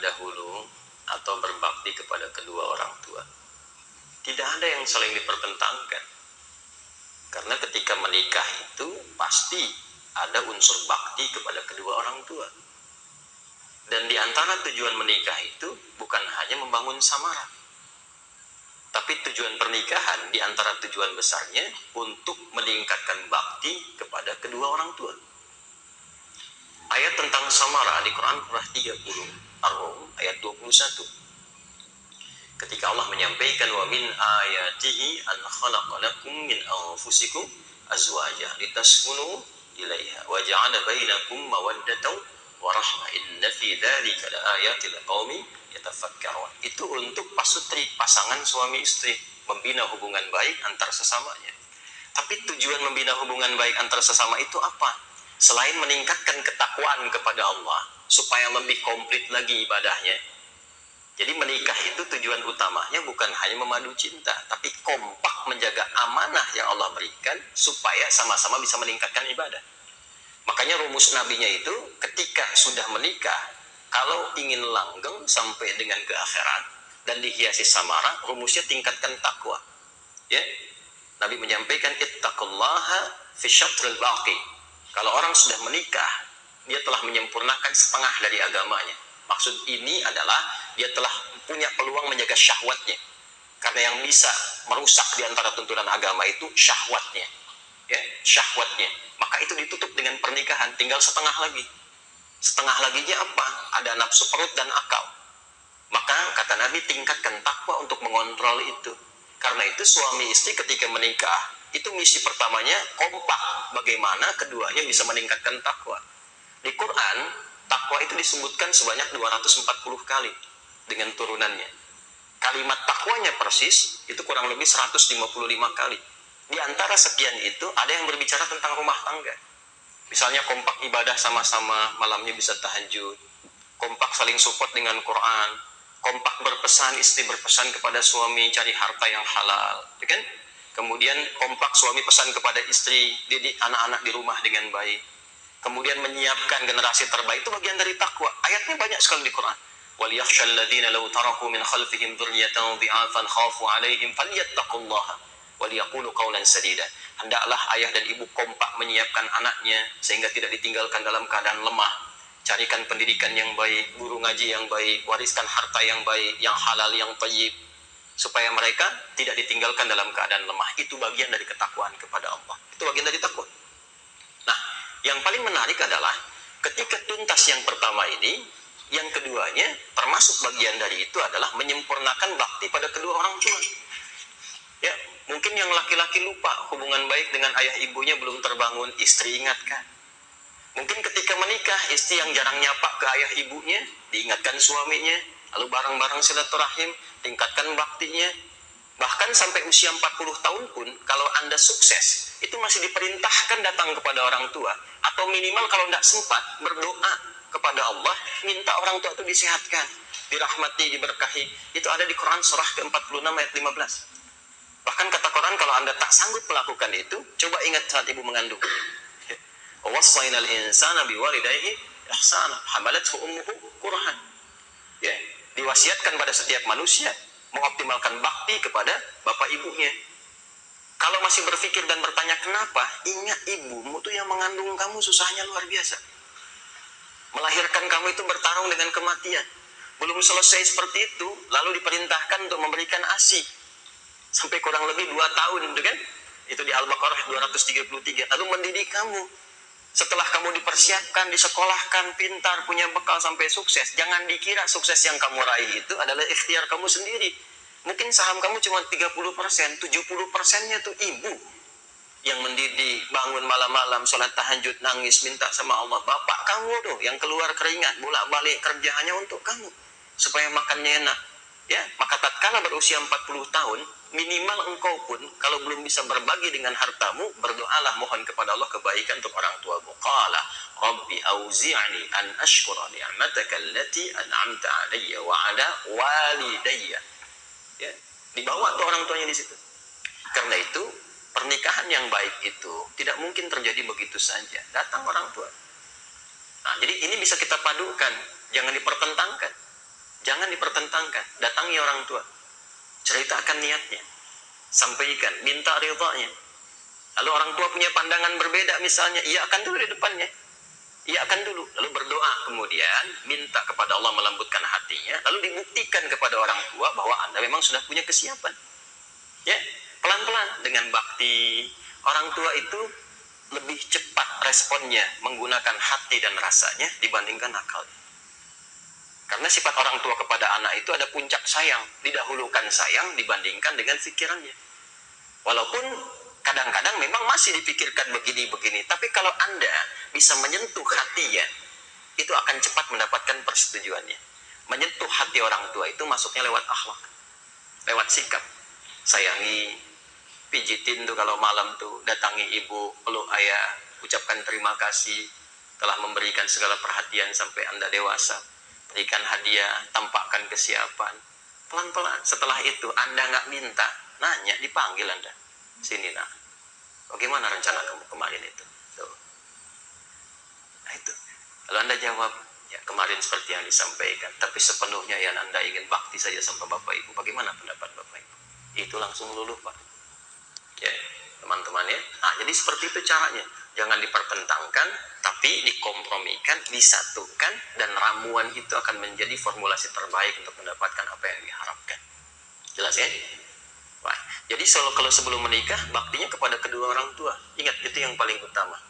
dahulu atau berbakti kepada kedua orang tua. Tidak ada yang saling dipertentangkan. Karena ketika menikah itu pasti ada unsur bakti kepada kedua orang tua. Dan di antara tujuan menikah itu bukan hanya membangun samara, tapi tujuan pernikahan di antara tujuan besarnya untuk meningkatkan bakti kepada kedua orang tua. Ayat tentang samara di Quran surah 30 Ar-Rum ayat 21. Ketika Allah menyampaikan wa min ayatihi an khalaqa lakum min anfusikum azwaja litaskunu ilaiha wa ja'ala bainakum mawaddatan wa rahmah inna fi dzalika laayatil liqaumin yatafakkarun. Itu untuk pasutri, pasangan suami istri, membina hubungan baik antar sesamanya. Tapi tujuan membina hubungan baik antar sesama itu apa? Selain meningkatkan ketakwaan kepada Allah supaya lebih komplit lagi ibadahnya. Jadi menikah itu tujuan utamanya bukan hanya memadu cinta, tapi kompak menjaga amanah yang Allah berikan supaya sama-sama bisa meningkatkan ibadah. Makanya rumus nabinya itu ketika sudah menikah, kalau ingin langgeng sampai dengan ke akhirat dan dihiasi samara, rumusnya tingkatkan takwa. Ya, Nabi menyampaikan ittaqullaha fi syatril baqi. Kalau orang sudah menikah, dia telah menyempurnakan setengah dari agamanya. Maksud ini adalah dia telah punya peluang menjaga syahwatnya. Karena yang bisa merusak di antara tuntunan agama itu syahwatnya. Ya, syahwatnya. Maka itu ditutup dengan pernikahan, tinggal setengah lagi. Setengah laginya apa? Ada nafsu perut dan akal. Maka kata Nabi tingkatkan takwa untuk mengontrol itu. Karena itu suami istri ketika menikah, itu misi pertamanya kompak bagaimana keduanya bisa meningkatkan takwa. Di Quran, takwa itu disebutkan sebanyak 240 kali dengan turunannya. Kalimat takwanya persis itu kurang lebih 155 kali. Di antara sekian itu ada yang berbicara tentang rumah tangga. Misalnya kompak ibadah sama-sama, malamnya bisa tahajud, kompak saling support dengan Quran, kompak berpesan, istri berpesan kepada suami cari harta yang halal, ya kan? Kemudian kompak suami pesan kepada istri, didik anak-anak di rumah dengan baik. Kemudian menyiapkan generasi terbaik, itu bagian dari takwa. Ayatnya banyak sekali di Quran. وَلْيَخْشَى الَّذِينَ لَوْ تَرَكُوا مِنْ خَلْفِهِمْ ذُرِّيَّةً ضِعَافًا خَافُوا عَلَيْهِمْ فَلْيَتَّقُوا اللَّهَ وَلْيَقُولُوا قَوْلًا سَدِيدًا. Hendaklah ayah dan ibu kompak menyiapkan anaknya sehingga tidak ditinggalkan dalam keadaan lemah. Carikan pendidikan yang baik, guru ngaji yang baik, wariskan harta yang baik, yang halal, yang thayyib, supaya mereka tidak ditinggalkan dalam keadaan lemah. Itu bagian dari ketakwaan kepada Allah. Itu bagian dari takwa. Nah, yang paling menarik adalah ketika tuntas yang pertama ini, yang keduanya termasuk bagian dari itu adalah menyempurnakan bakti pada kedua orang tua. Ya, mungkin yang laki-laki lupa hubungan baik dengan ayah ibunya belum terbangun, istri ingatkan. Mungkin ketika menikah, istri yang jarang nyapa ke ayah ibunya, diingatkan suaminya, lalu bareng-bareng silaturahim, tingkatkan baktinya. Bahkan sampai usia 40 tahun pun, kalau Anda sukses, itu masih diperintahkan datang kepada orang tua, atau minimal kalau tidak sempat, berdoa kepada Allah, minta orang tua itu disehatkan, dirahmati, diberkahi. Itu ada di Quran surah ke-46 ayat 15. Bahkan kata Quran, kalau Anda tak sanggup melakukan itu, coba ingat saat ibu mengandung. Wassainal insana biwalidayhi ihsana hamalathu ummuhu kurhan. Ya, diwasiatkan pada setiap manusia mengoptimalkan bakti kepada bapak ibunya. Kalau masih berpikir dan bertanya kenapa, ingat ibumu tuh yang mengandung kamu susahnya luar biasa. Melahirkan kamu itu bertarung dengan kematian. Belum selesai seperti itu, lalu diperintahkan untuk memberikan ASI sampai kurang lebih 2 tahun, itu kan? Itu di Al-Baqarah 233. Lalu mendidik kamu. Setelah kamu dipersiapkan, disekolahkan, pintar, punya bekal sampai sukses, jangan dikira sukses yang kamu raih itu adalah ikhtiar kamu sendiri. Mungkin saham kamu cuma 30%, 70%-nya tuh ibu yang mendidik, bangun malam-malam, sholat tahajud, nangis, minta sama Allah. Bapak kamu tuh yang keluar keringat, bolak-balik kerja hanya untuk kamu, supaya makannya enak. Ya, maka tatkala berusia 40 tahun, minimal engkau pun kalau belum bisa berbagi dengan hartamu, berdoalah mohon kepada Allah kebaikan untuk orang tuamu. Qala rabbi auzi'ni an ashkura ni'mataka allati an'amta 'alayya wa 'ala walidayya. Ya, dibawa tuh orang tuanya di situ. Karena itu, pernikahan yang baik itu tidak mungkin terjadi begitu saja. Datang orang tua. Nah, jadi ini bisa kita padukan, jangan dipertentangkan. Jangan dipertentangkan. Datangi orang tua, ceritakan niatnya, sampaikan, minta ridhanya. Lalu orang tua punya pandangan berbeda misalnya, iakan dulu di depannya, iakan dulu, lalu berdoa, kemudian minta kepada Allah melembutkan hatinya, lalu dibuktikan kepada orang tua bahwa Anda memang sudah punya kesiapan. Ya, pelan-pelan dengan bakti. Orang tua itu lebih cepat responnya menggunakan hati dan rasanya dibandingkan akalnya. Karena sifat orang tua kepada anak itu ada puncak sayang, didahulukan sayang dibandingkan dengan pikirannya. Walaupun kadang-kadang memang masih dipikirkan begini-begini, tapi kalau Anda bisa menyentuh hatinya, itu akan cepat mendapatkan persetujuannya. Menyentuh hati orang tua itu masuknya lewat akhlak, lewat sikap. Sayangi, pijitin tuh kalau malam tuh, datangi ibu, peluk ayah, ucapkan terima kasih telah memberikan segala perhatian sampai Anda dewasa. Berikan hadiah, tampakkan kesiapan. Pelan-pelan. Setelah itu Anda nggak minta, nanya, dipanggil Anda. Sini nak, bagaimana rencana kamu kemarin itu? Tuh. Nah itu. Kalau Anda jawab, ya kemarin seperti yang disampaikan, tapi sepenuhnya yang Anda ingin bakti saja sama Bapak Ibu. Bagaimana pendapat Bapak Ibu? Itu langsung luluh Pak. Ya, teman-teman ya. Nah, jadi seperti itu caranya. Jangan dipertentangkan, tapi dikompromikan, disatukan, dan ramuan itu akan menjadi formulasi terbaik untuk mendapatkan apa yang diharapkan. Jelas ya? Wah, jadi kalau sebelum menikah, baktinya kepada kedua orang tua. Ingat, itu yang paling utama.